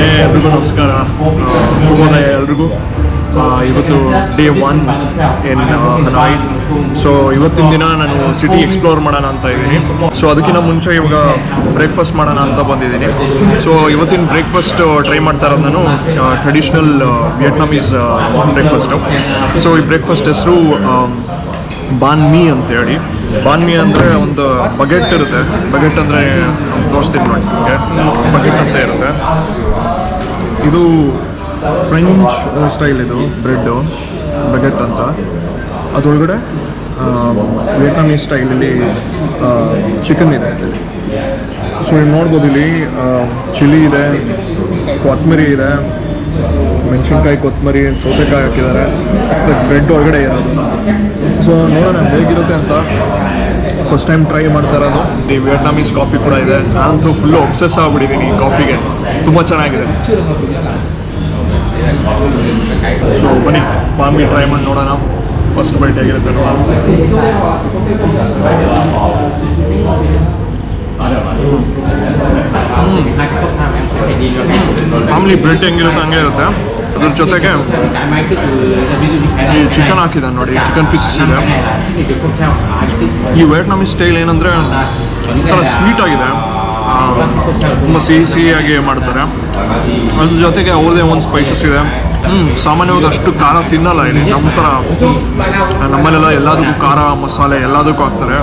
ಎಲ್ರಿಗೂ ನಮಸ್ಕಾರ, ಶುಭೋದಯ ಎಲ್ರಿಗೂ. ಇವತ್ತು ಡೇ 1 ಇನ್ ಹನಾಯ್. ಸೊ ಇವತ್ತಿನ ದಿನ ನಾನು ಸಿಟಿ ಎಕ್ಸ್ಪ್ಲೋರ್ ಮಾಡೋಣ ಅಂತ ಇದ್ದೀನಿ. ಸೊ ಅದಕ್ಕಿಂತ ಮುಂಚೆ ಇವಾಗ ಬ್ರೇಕ್ಫಾಸ್ಟ್ ಮಾಡೋಣ ಅಂತ ಬಂದಿದ್ದೀನಿ. ಸೊ ಇವತ್ತಿನ ಬ್ರೇಕ್ಫಾಸ್ಟ್ ಟ್ರೈ ಮಾಡ್ತಾ ಇರೋದು ನಾನು ಟ್ರೆಡಿಷ್ನಲ್ ವಿಯೆಟ್ನಾಮೀಸ್ ಬ್ರೇಕ್ಫಾಸ್ಟು. ಸೊ ಈ ಬ್ರೇಕ್ಫಾಸ್ಟ್ ಹೆಸರು ಬಾನ್ ಮೀ ಅಂತೇಳಿ. ಬಾನ್ ಮೀ ಅಂದರೆ ಒಂದು ಬಗೆಟ್ ಇರುತ್ತೆ. ಬಗೆಟ್ ಅಂದರೆ ತೋರಿಸ್ತೀನಿ ನೋಡಿ ನಿಮಗೆ. ಬಗೆಟ್ ಅಂತ ಇರುತ್ತೆ. ಇದು ಫ್ರೆಂಚ್ ಸ್ಟೈಲ್, ಇದು ಬ್ರೆಡ್ಡು ಬಗೆಟ್ ಅಂತ. ಅದರೊಳಗಡೆ ವಿಯೆಟ್ನಾಮೀಸ್ ಸ್ಟೈಲಲ್ಲಿ ಚಿಕನ್ ಇದೆ. ಸೊ ನೀವು ನೋಡ್ಬೋದು, ಇಲ್ಲಿ ಚಿಲ್ಲಿ ಇದೆ, ಕೊತ್ತಂಬರಿ ಇದೆ, ಮೆಣಸಿನ್ಕಾಯಿ, ಕೊತ್ತಂಬರಿ, ಸೌತೆಕಾಯಿ ಹಾಕಿದ್ದಾರೆ. ಬ್ರೆಡ್ ಒಳಗಡೆ ಇರೋದು. ಸೊ ನೋಡೋಣ ಹೇಗಿರುತ್ತೆ ಅಂತ. ಫಸ್ಟ್ ಟೈಮ್ ಟ್ರೈ ಮಾಡ್ತಾ ಇರೋದು. ಈ ವಿಯೆಟ್ನಾಮೀಸ್ ಕಾಫಿ ಕೂಡ ಇದೆ. ನಾನಂತೂ ಫುಲ್ಲು ಒಬ್ಸೆಸ್ ಆಗಿಬಿಟ್ಟಿದ್ದೀನಿ ಈ ಕಾಫಿಗೆ. ತುಂಬ ಚೆನ್ನಾಗಿದೆ. ಸೊ ಬನ್ನಿ ಬಾಂಬಿ ಟ್ರೈ ಮಾಡಿ ನೋಡೋಣ. ಫಸ್ಟ್ ಬೈಟ್ ಹೇಗಿರುತ್ತೆ ನೋಡೋಣ. ಮಾಮೂಲಿ ಬ್ರೆಡ್ ಹೆಂಗಿರುತ್ತೆ ಹಂಗೆ ಇರುತ್ತೆ. ಅದ್ರ ಜೊತೆಗೆ ಈ ಚಿಕನ್ ಹಾಕಿದ್ದಾನೆ ನೋಡಿ, ಚಿಕನ್ ಪೀಸಸ್ ಇದೆ. ಈ ವಿಯೆಟ್ನಾಮೀಸ್ ಸ್ಟೈಲ್ ಏನಂದರೆ ಒಂಥರ ಸ್ವೀಟ್ ಆಗಿದೆ, ತುಂಬ ಸಿಹಿಯಾಗಿ ಮಾಡ್ತಾರೆ. ಅದ್ರ ಜೊತೆಗೆ ಅವ್ರದ್ದೇ ಒಂದು ಸ್ಪೈಸಸ್ ಇದೆ. ಸಾಮಾನ್ಯವಾಗಿ ಅಷ್ಟು ಖಾರ ತಿನ್ನಲ್ಲ ಇಲ್ಲಿ. ನಮ್ಮ ಥರ ನಮ್ಮಲ್ಲೆಲ್ಲ ಎಲ್ಲದಕ್ಕೂ ಖಾರ ಮಸಾಲೆ ಎಲ್ಲದಕ್ಕೂ ಹಾಕ್ತಾರೆ.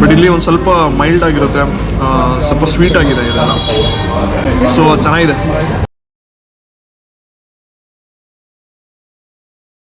ಬಟ್ ಇಲ್ಲಿ ಒಂದು ಸ್ವಲ್ಪ ಮೈಲ್ಡ್ ಆಗಿರುತ್ತೆ, ಸ್ವಲ್ಪ ಸ್ವೀಟ್ ಆಗಿದೆ ಇದೆಲ್ಲ. ಸೊ ಚೆನ್ನಾಗಿದೆ.